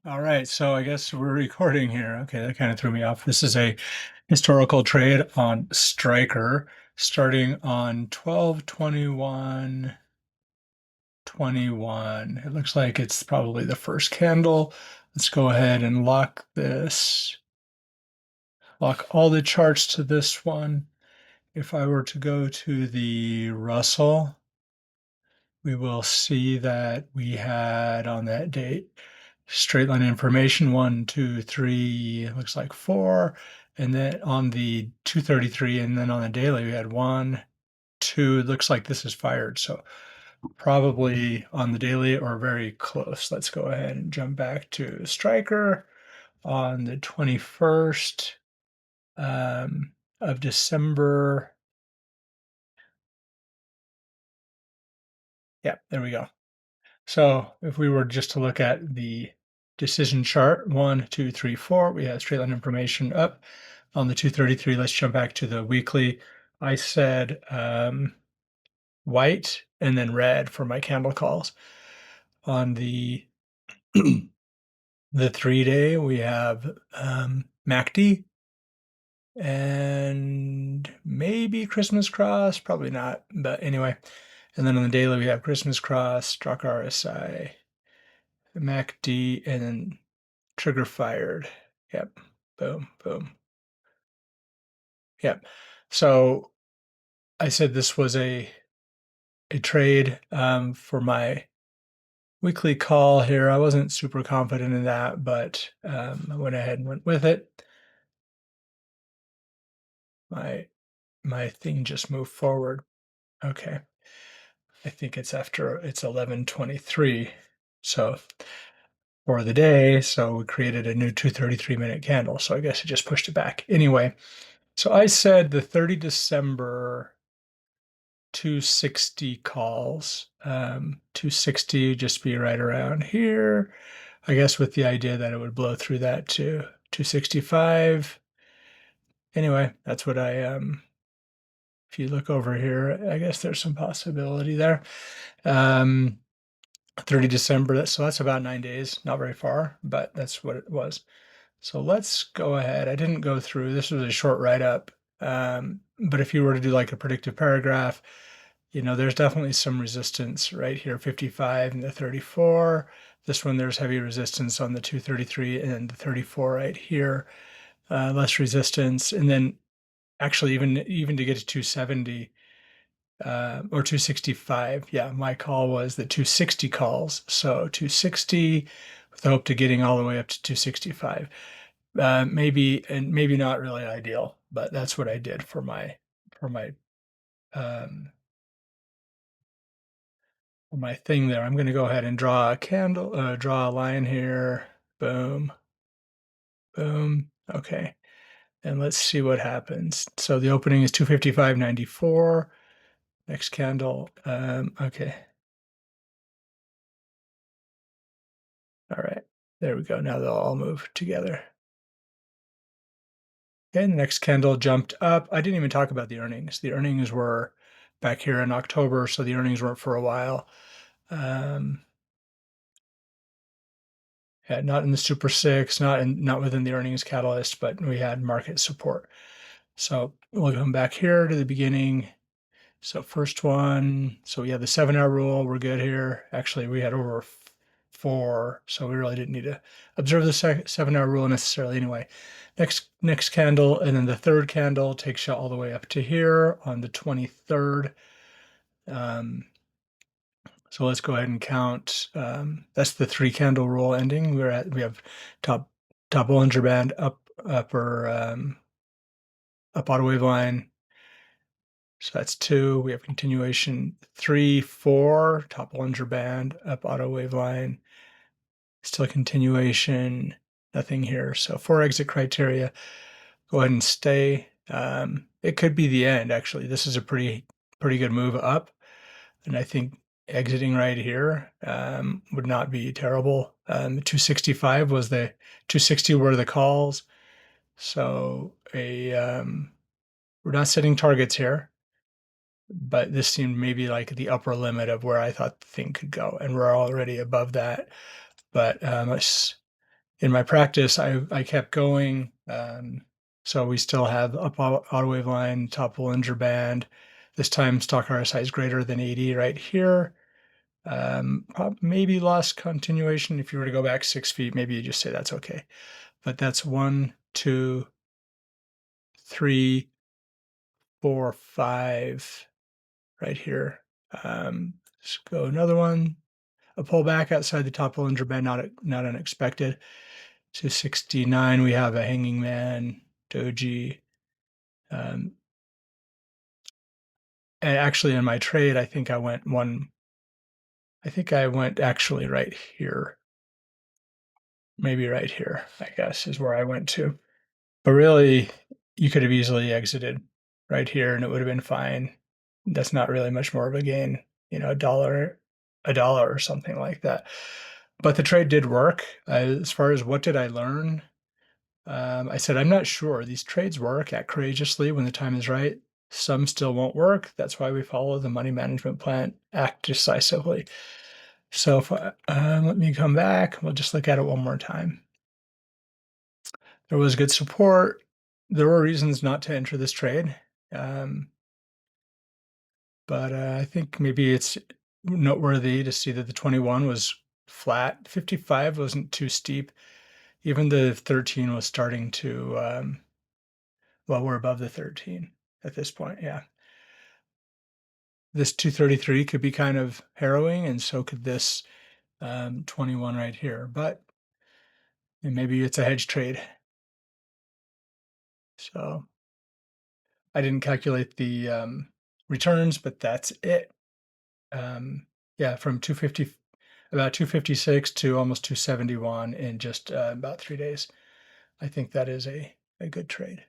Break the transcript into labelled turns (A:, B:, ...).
A: All right, so I guess we're recording here. Okay, that kind of threw me off. This is a historical trade on Striker starting on 12/21/21. It looks like it's probably the first candle. Let's go ahead and lock this, lock all the charts to this one. If I were to go to the Russell, we will see that we had on that date straight line information 1, 2, 3, looks like 4. And then on the 233, and then on the daily, we had 1, 2. It looks like this is fired. So probably on the daily or very close. Let's go ahead and jump back to Striker on the 21st of December. Yeah, there we go. So if we were just to look at the decision chart, 1, 2, 3, 4, we have straight line information up on the 233. Let's jump back to the weekly. I said white and then red for my candle calls. On the the 3-day, we have MACD and maybe Christmas cross, probably not, but anyway. And then on the daily, we have Christmas cross, struck RSI, MACD, and then trigger fired. Yep. Boom, boom. Yep. So I said this was a trade for my weekly call here. I wasn't super confident in that, but I went ahead and went with it. My thing just moved forward. Okay. I think it's 11:23. So for the day, so we created a new 233-minute candle. So I guess it just pushed it back. Anyway, so I said the 30 December 260 calls. 260 just be right around here. I guess with the idea that it would blow through that to 265. Anyway, that's what if you look over here, I guess there's some possibility there. 30 December, so that's about 9 days, not very far, but that's what it was. So let's go ahead. I didn't go through, this was a short write-up, but if you were to do like a predictive paragraph, there's definitely some resistance right here, 55 and the 34. This one, there's heavy resistance on the 233 and the 34 right here, less resistance. And then actually even to get to 270 or 265, yeah, my call was the 260 calls. So 260 with the hope to getting all the way up to 265. Maybe and maybe not really ideal, but that's what I did for my um, my thing there. I'm going to go ahead and draw a candle, draw a line here. Boom, boom. Okay. And let's see what happens. So the opening is 255.94. Next candle. Okay. All right. There we go. Now they'll all move together. Okay. The next candle jumped up. I didn't even talk about the earnings. The earnings were back here in October, so the earnings weren't for a while. Yeah, not in the Super Six, not within the earnings catalyst, but we had market support. So we'll come back here to the beginning. So first one, so we have the 7-hour rule. We're good here. Actually, we had over 4, so we really didn't need to observe the 7-hour rule necessarily anyway. Next candle, and then the third candle takes you all the way up to here on the 23rd. So let's go ahead and count. That's the 3-candle rule ending. We have top Bollinger Band, upper up auto wave line. So that's 2. We have continuation 3, 4, top Bollinger Band, up auto wave line. Still continuation, nothing here. So 4 exit criteria. Go ahead and stay. It could be the end, actually. This is a pretty good move up. And I think exiting right here would not be terrible. 265 was the 260 were the calls. So we're not setting targets here, but this seemed maybe like the upper limit of where I thought the thing could go, and we're already above that. But in my practice, I kept going. So we still have up auto wave line, top Bollinger Band. This time stock RSI is greater than 80 right here. Maybe lost continuation. If you were to go back 6 feet, maybe you just say that's okay. But that's 1, 2, 3, 4, 5 right here. Let's go another one. A pullback outside the top Bollinger Band, not unexpected. To 69, we have a hanging man, doji. Um, and actually in my trade, I think I went actually right here, maybe right here, I guess is where I went to. But really, you could have easily exited right here and it would have been fine. That's not really much more of a gain, a dollar or something like that. But the trade did work. As far as what did I learn? I said, I'm not sure. These trades work at courageously when the time is right. Some still won't work. That's why we follow the money management plan, act decisively. So if let me come back. We'll just look at it one more time. There was good support. There were reasons not to enter this trade. Um, but I think maybe it's noteworthy to see that the 21 was flat. 55 wasn't too steep. Even the 13 was starting to well, we're above the 13 at this point. Yeah. This 233 could be kind of harrowing, and so could this 21 right here. But maybe it's a hedge trade. So I didn't calculate the returns, but that's it. Yeah, from 250, about 256 to almost 271 in just about 3 days. I think that is a good trade.